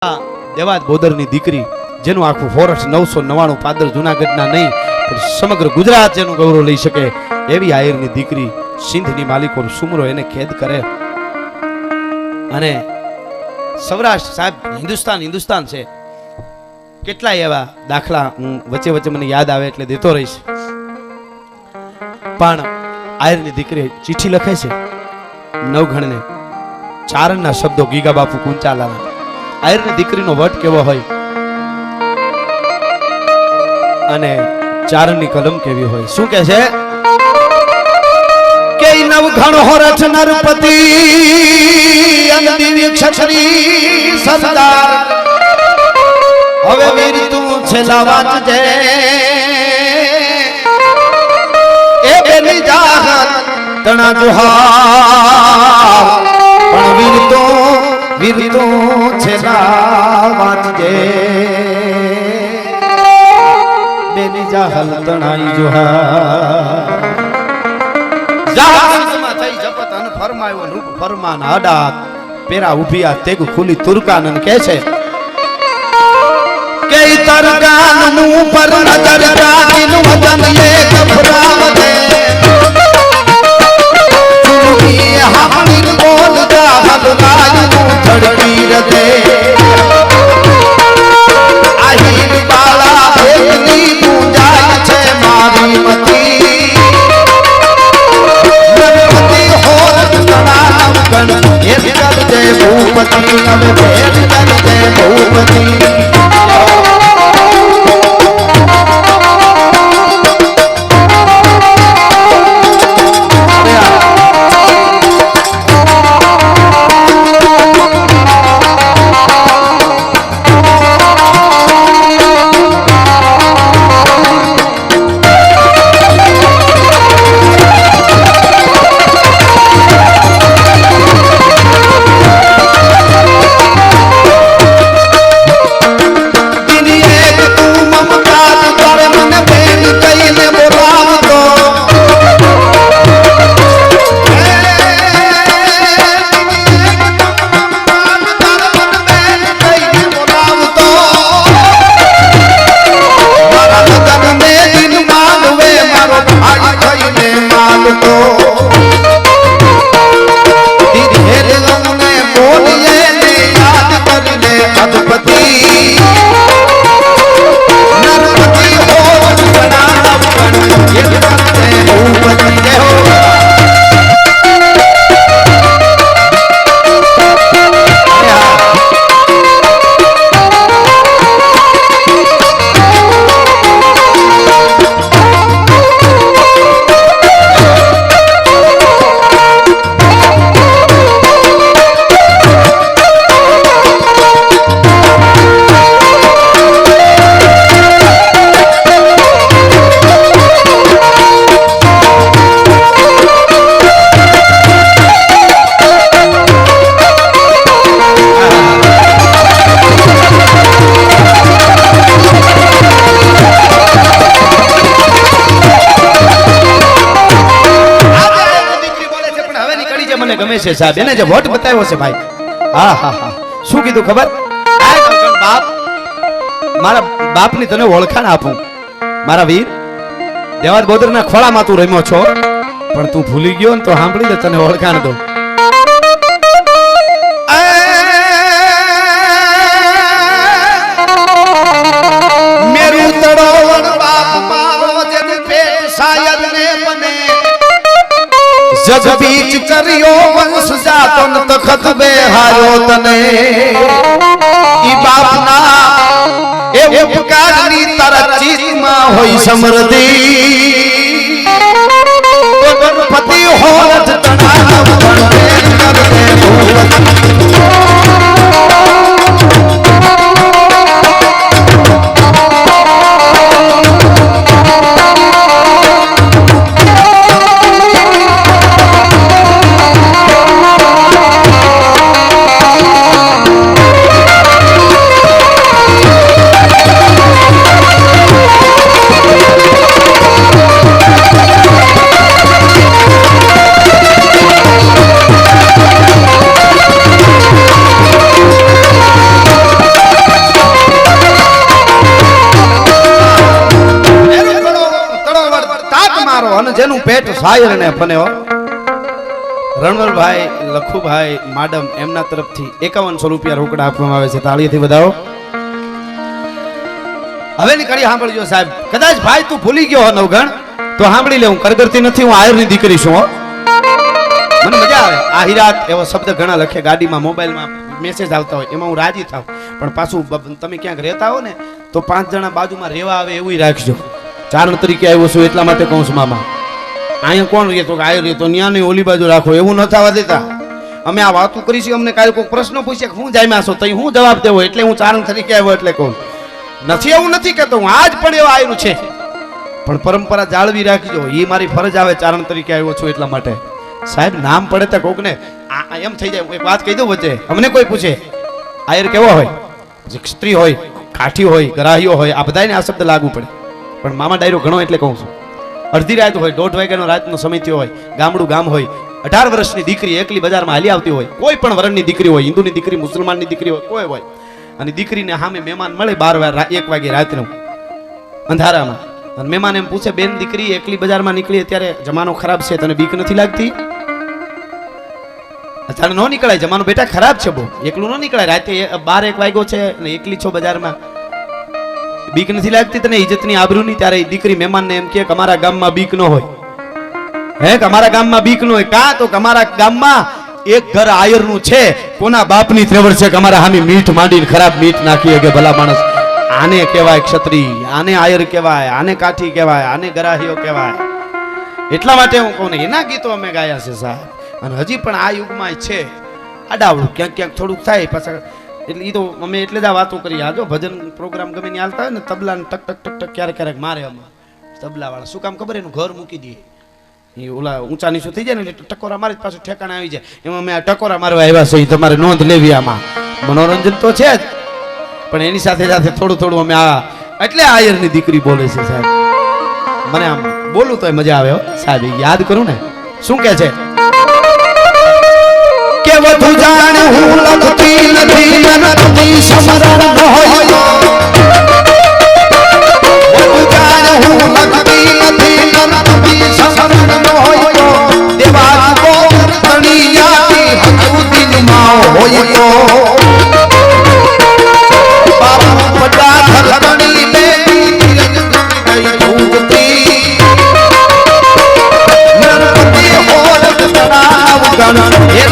દેવાજ બોદરની દીકરી જેનું આખું ફોરેસ્ટ 999 પાદર જૂનાગઢના નહીં પણ સમગ્ર ગુજરાત જેનું ગૌરવ લઈ શકે એવી આયરની દીકરી સિંધની માલિકો સુમરો એને ખેદ કરે અને સૌરાષ્ટ્ર સાહેબ હિન્દુસ્તાન છે કેટલાય એવા દાખલા હું વચ્ચે વચ્ચે મને યાદ આવે એટલે દેતો રહીશ પણ આયરની દીકરી ચિઠ્ઠી લખે છે નવઘણને ચારણના શબ્દો ગીગા બાપુ કુંચાલાના આયરની દીકરીનો વટ કેવો હોય અને ચારણની કલમ કેવી હોય શું કહે છે કે નવઘણ હોરઠ નરપતિ અને દિવ્ય ક્ષત્રિય સરદાર હવે વીર તું છેલ્લા વાંચજે એ બેની જાહર તણા જોહાર પણ વીર તું છેલ્લા વાંચજે બેની જાહર તણાઈ જોહાર જાહરમાં થઈ જપત અન ફરમાયો રૂપ ફરમાન આડાત પેરા ઉભિયા તેગ ખુલી તુરકાનન કહે છે કે તરગાન મું પર નજર જાતિન વદન એ ગભરાવ દે ચુની હામણી બોલ જાહલ રાજ નું ધડકી રદે આહીર બાળા એકની પૂજાય છે મારી મતી ગણપતિ હોરત ગણામ ગણ એ કરજે ભૂપતિ હવે ભેર કરજે ભૂપતિ ગમે છે સાહેબ એને જે વોટ બતાવ્યો છે ભાઈ હા હા હા શું કીધું ખબર બાપ મારા બાપની તને ઓળખાણ આપું મારા વીર દેવાજ બોદરના ખોળામાં તું રમ્યો છો પણ તું ભૂલી ગયો ને તો સાંભળી લે તને ઓળખાણ દો મેરું તળોવણ બાપ મારો જેન પેટ શાયદ ને બને જગ બીચ કર્યો વંશ જાતો ન તખત બેહાર્યો તને ઈ બાપના એ ઉપકારની તારા ચિત્તમાં હોય સમૃદ્ધિ ગણપતિ હોરત તણાવ ગણપતિ કરતે શાયર ને ફનેઓ રણવરભાઈ લખુભાઈ માડમ એમના તરફથી 5100 રૂપિયા રોકડા આપવામાં આવે છે. તાળીથી વધાવો. હવે ની કડી સાંભળજો સાહેબ. કદાચ ભાઈ તું ભૂલી ગયો હો નવગણ તો સાંભળી લે. હું કરગરતી નથી, હું આયરની દીકરી છું હો. મને મજા આવે. આ હિરાત એવો શબ્દ ઘણા લખે ગાડીમાં, મોબાઈલમાં મેસેજ આવતા હોય, એમાં હું રાજી થાવ. પણ પાછું તમે ક્યાંક રહેતા હો ને તો 5 જણા બાજુમાં રહેવા આવે એવું રાખજો. ચારણ તરીકે આવ્યો છું એટલા માટે કહું છું મામા. અહીંયા કોણ રહે તો આયર રહે તો ન્યા નહીં ઓલી બાજુ રાખો, એવું ન થવા દેતા. અમે આ વાતો કરીશું, અમને કાલે કોઈ પ્રશ્ન પૂછે કે હું જામ્યા છો તો હું જવાબ દેવો, એટલે હું ચારણ તરીકે આવ્યો એટલે કહું નથી. એવું નથી કહેતો હું, આજ પણ એવા આયરું છે. પણ પરંપરા જાળવી રાખજો, એ મારી ફરજ આવે. ચારણ તરીકે આવ્યો છું એટલા માટે. સાહેબ નામ પડે તો કોક ને એમ થઈ જાય. એક વાત કહી દઉં વચ્ચે, અમને કોઈ પૂછે આયર કેવો હોય, સ્ત્રી હોય, કાઠી હોય, ગરાહીઓ હોય, આ બધાને આ શબ્દ લાગુ પડે. પણ મામા ડાયરો ઘણો એટલે કહું છું. અડધી રાત હોય, 1:30 વાગ્યાનો રાતનો સમય થયો હોય, ગામડું ગામ હોય, 18 વર્ષની દીકરી એકલી બજારમાં હાલી આવતી હોય, કોઈ પણ વરણની દીકરી હોય, હિન્દુની દીકરી, મુસલમાનની દીકરી હોય, કોઈ હોય, અને દીકરીને સામે મહેમાન મળે 1 વાગે રાત્રે અંધારામાં, અને મહેમાન એમ પૂછે બેન દીકરી એકલી બજારમાં નીકળી, અત્યારે જમાનો ખરાબ છે, તને બીક નથી લાગતી? અત્યારે ન નીકળાય, જમાનો બેટા ખરાબ છે બહુ, એકલું ન નીકળાય. રાતે 12-1 વાગ્યો છે અને એકલી છો બજારમાં, બીક નથી લાગતી તને? ઇજ્જતની આબરૂની? ત્યારે દીકરી મહેમાનને એમ કે અમારા ગામમાં બીક ન હોય. હે અમારા ગામમાં બીક ન હોય? કાં તો અમારા ગામમાં એક ઘર આયરનું છે, કોના બાપની ત્રેવડ છે કે અમારા હામી મીઠ માંડીને ખરાબ મીઠ નાખી કે ભલા માણસ. આને કહેવાય ક્ષત્રિય, આને આયર કહેવાય, આને કાઠી કહેવાય, આને ગરાહીઓ કહેવાય. એટલા માટે હું કહું ને, એના ગીતો અમે ગાયા છે સાહેબ. અને હજી પણ આ યુગમાં છે આડાવડું ક્યાંક ક્યાંક થોડુંક થાય પાછા. એટલે એ તો અમે એટલે જ આ વાતો કરી. આ જો ભજન પ્રોગ્રામ ગમે ને હાલતા હોય ને, તબલાને ટક ટક ટક ટક ક્યારેક ક્યારેક મારે અમે તબલા વાળા. શું કામ ખબર? એનું ઘર મૂકી દઈએ. એ ઓલા ઊંચા નીચું થઈ જાય ને એટલે ટકોરા મારી પાછું ઠેકાણે આવી જાય. એમાં અમે આ ટકોરા મારવા આવ્યા છે, તમારે નોંધ લેવી. આમાં મનોરંજન તો છે જ, પણ એની સાથે સાથે થોડું થોડું અમે આ એટલે આયરની દીકરી બોલે છે સાહેબ. મને આમ બોલું તો મજા આવે સાહેબ. યાદ કરું ને શું કે છે કે વધુ જાણ હું લખતી નથી નરતી સમરણ ન હોય. વધુ જાણ હું લખતી નથી નરતી સમરણ ન હોય. દેવા કો તણી યાતી હતું દિલમાં હોય તો બાપુ પટા ધરણી લે તિરંગ ગઈ ઉગતી નરતી હોલ તણાવ ગણ એ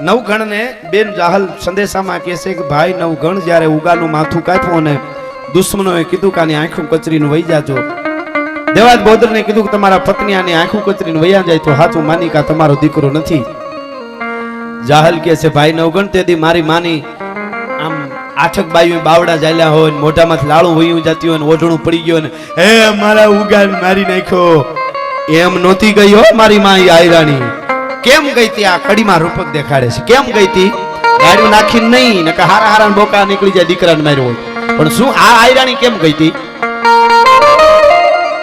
નવઘણ ને બેન જાહલ સંદેશામાં કહે છે કે ભાઈ નવઘણ જ્યારે ઉગાનું માથું કાપ્યું અને દુશ્મનોએ કીધું કે આની આંખું કચરીને વહી જાજો. દેવાજ બોદરને કીધું કે તમારા પત્ની આની આંખું કચરીને વહ્યા જાય તો હાથું માની કા તમારો દીકરો નથી. જાહલ કહે છે ભાઈ નવઘણ તેથી મારી માની આમ આઠક બાયું બાવડા ચાલ્યા હોય, મોઢામાંથી લાળું વહ્યું જતી હોય, ઓઢણું પડી ગયો ને હે મારા ઉગાન મારી નાખ્યો એમ નહોતી ગઈ હો મારી માં આયરાણી. કેમ ગઈ તી? આ કડીમાં રૂપક દેખાડે છે. કેમ ગઈ તી? ગાડી નાખીને નહીં ને કે હારા હારા બોકા નીકળી જાય દીકરાને માર્યો હોય. પણ શું આ આયરાણી કેમ ગઈ તી?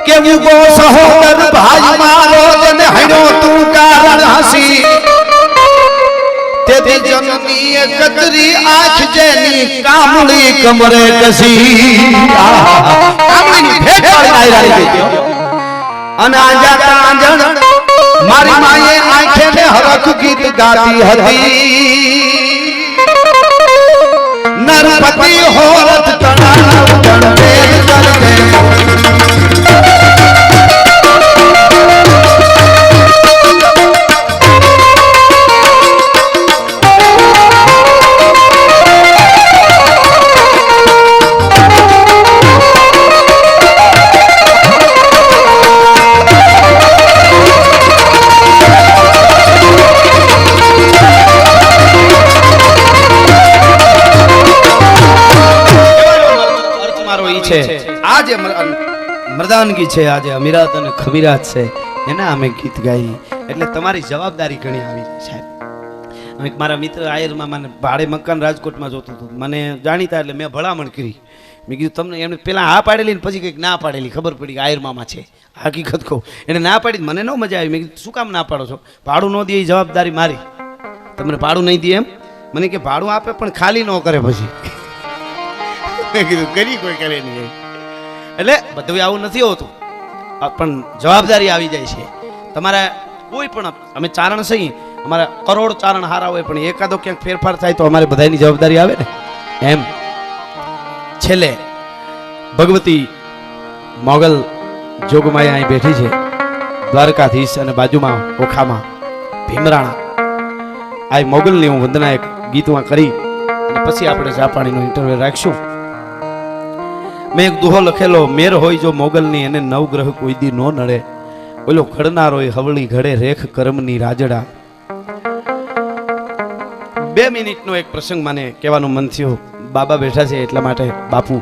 કે ઉગો સહોદર ભાઈ મારો જને હણ્યો તું કારણ હસી તેથી જનની કતરી આંખ જેની કામળી કમરે કસી. કામળીની ભેટ વાળી આયરાણી ગઈ તી. અને આંજા કાંજણ મારી માએ આંખે ને હરખ ગીત ગાતી હતી. નરપતિ હોરત તણાવ તણવેર કરજે આજે મર્દાનગી છે, આજે અમીરાત અને ખમીરાત છે, એના અમે ગીત ગાઈ એટલે તમારી જવાબદારી ઘણી આવી સાહેબ. એક મારા મિત્ર આયરમાં મને ભાડે મકાન રાજકોટમાં જોતું હતું, મને જાણીતા એટલે મેં ભલામણ કરી. મેં કીધું તમને એમને પહેલાં હા પાડેલી ને પછી કંઈક ના પાડેલી ખબર પડી કે આયરમામાં છે. હકીકત કહું એને ના પાડી મને ન મજા આવી. મેં કીધું શું કામ ના પાડો છો? ભાડું ન દે એ જવાબદારી મારી. તમને ભાડું નહીં દે એમ? મને કે ભાડું આપે પણ ખાલી ન કરે. પછી મેં કીધું કરી કોઈ કરે નહીં. એટલે બધું આવું નથી હોતું પણ જવાબદારી આવી જાય છે તમારા. કોઈ પણ અમે ચારણ સહી અમારા કરોડ ચારણ હારા હોય પણ એકાદો ક્યાંક ફેરફાર થાય તો અમારે બધાની જવાબદારી આવે ને. એમ છેલ્લે ભગવતી મોગલ જોગમાયા અહીં બેઠી છે, દ્વારકાધીશ, અને બાજુમાં ઓખામાં ભીમરાણા. આ મોગલની હું વંદના એક ગીતમાં કરી અને પછી આપણે ચા પાણીનો ઇન્ટરવ્યુ રાખશું. મેં એક દુહો લખેલો, મેર હોય જો મોગલની એને નવગ્રહ કોઈ દી નો નડે, ઓલો ઘડનાર હોય હવળી ઘડે રેખ કર્મની રાજડા. 2 મિનિટનો એક પ્રસંગ મને કહેવાનું મન થયું. બાબા બેઠા છે એટલા માટે. બાપુ,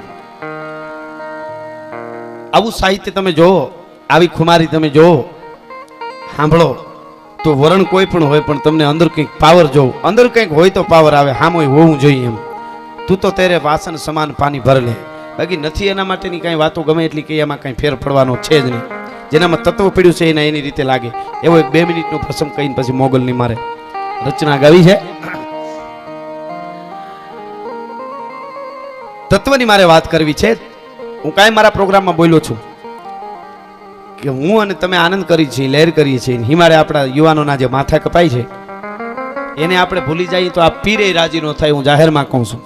આવું સાહિત્ય તમે જોવો, આવી ખુમારી તમે જોવો, સાંભળો તો વરણ કોઈ પણ હોય પણ તમને અંદર કંઈક પાવર જોવો, અંદર કંઈક હોય તો પાવર આવે. હામ હોય હોવું જોઈએ એમ. તું તો તેરે વાસણ સમાન પાણી ભર લે. બાકી નથી એના માટેની કાંઈ વાતો ગમે એટલી કે એમાં કાંઈ ફેર પડવાનો છે જ નહીં. જેનામાં તત્વ પડ્યું છે એના એની રીતે લાગે. એવો એક 2 મિનિટનો પ્રસંગ કહીને પછી મોગલની મારે રચના ગાવી છે. તત્વની મારે વાત કરવી છે. હું કાંઈ મારા પ્રોગ્રામમાં બોલ્યો છું કે હું અને તમે આનંદ કરી છીએ, લહેર કરીએ છીએ. હિમારે આપણા યુવાનોના જે માથા કપાય છે એને આપણે ભૂલી જઈએ તો આ પીરે રાજી ન થાય. હું જાહેરમાં કહું છું.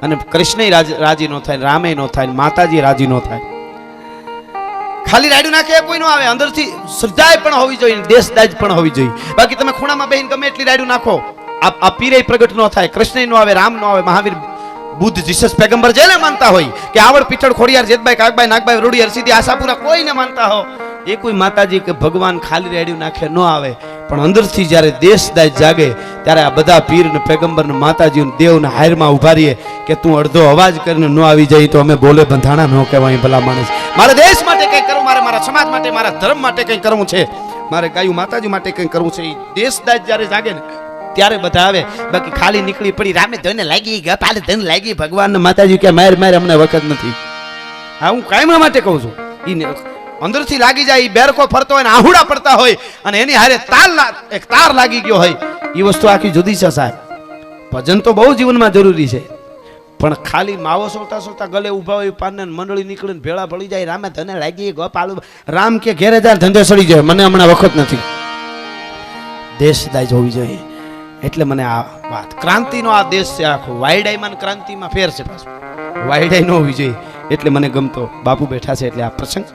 અને કૃષ્ણ રાજી ન થાય, રામે ન થાય, માતાજી રાજી ન થાય. ખાલી રાડ્યું નાખે કોઈ ન આવે. અંદરથી શ્રદ્ધા પણ હોવી જોઈએ, દેશદાજ પણ હોવી જોઈએ. બાકી તમે ખૂણામાં બેહીને ગમે એટલી રાડ્યું નાખો, આ પીરે પ્રગટ ન થાય, કૃષ્ણ ન આવે, રામ ન આવે, મહાવીર, બુદ્ધ, જીસસ, પેગમ્બર જેને માનતા હોય કે આવડ પીઠળ, ખોડિયાર, જેતભાઈ, કાગભાઈ, નાગભાઈ, રૂડી, હરસિદ્ધિ, આશાપુરા કોઈને માનતા હો, એ કોઈ માતાજી કે ભગવાન ખાલી રાડ્યું નાખે ન આવે. પણ અંદરથી જ્યારે દેશદાજ જાગે ત્યારે આ બધા પીર ને પેગમ્બર ને માતાજી ને દેવ ને હારમાં ઉભા રહીએ કે તું અડધો અવાજ કરીને ન આવી જાય તો અમે બોલે બંધાણા ન કહેવાય. ભલા માણસ, મારા દેશ માટે કંઈક કરવું, મારે મારા સમાજ માટે, મારા ધર્મ માટે કંઈક કરવું છે, મારે ગાયું માતાજી માટે કંઈક કરવું છે. દેશદાજ જ્યારે જાગે ને ત્યારે બધા આવે. બાકી ખાલી નીકળી પડી રામે ધને લાગી, ગપાલે ધન લાગી, ભગવાન ને માતાજી કે માર માર અમને વખત નથી. હા, હું કાયમ માટે કહું છું. ઈ અંદરથી લાગી જાય, બેરકો ફરતો હોય ને આહુડા પડતા હોય અને એની હારે એક તાર લાગી ગયો હોય, એ વસ્તુ આખી જુદી છે સાહેબ. ભજન તો બહુ જીવનમાં જરૂરી છે પણ ખાલી માવો સોલતા સોલતા ગલે ઉભા હોય પાનને મંડળી નીકળીને ભેળા પડી જાય, રામે ધને લાગી, ગપાલું, રામ કે ઘેરે જાય ધંધે સડી જાય, મને હમણાં વખત નથી. દેશદાજ હોવી જોઈએ. એટલે મને આ વાત, ક્રાંતિનો આ દેશ છે આખો. વાયડાઈમાં ક્રાંતિમાં ફેર છે પાછું. વાયડાઈ ન હોવી જોઈએ એટલે મને ગમતો. બાપુ બેઠા છે એટલે આ પ્રસંગ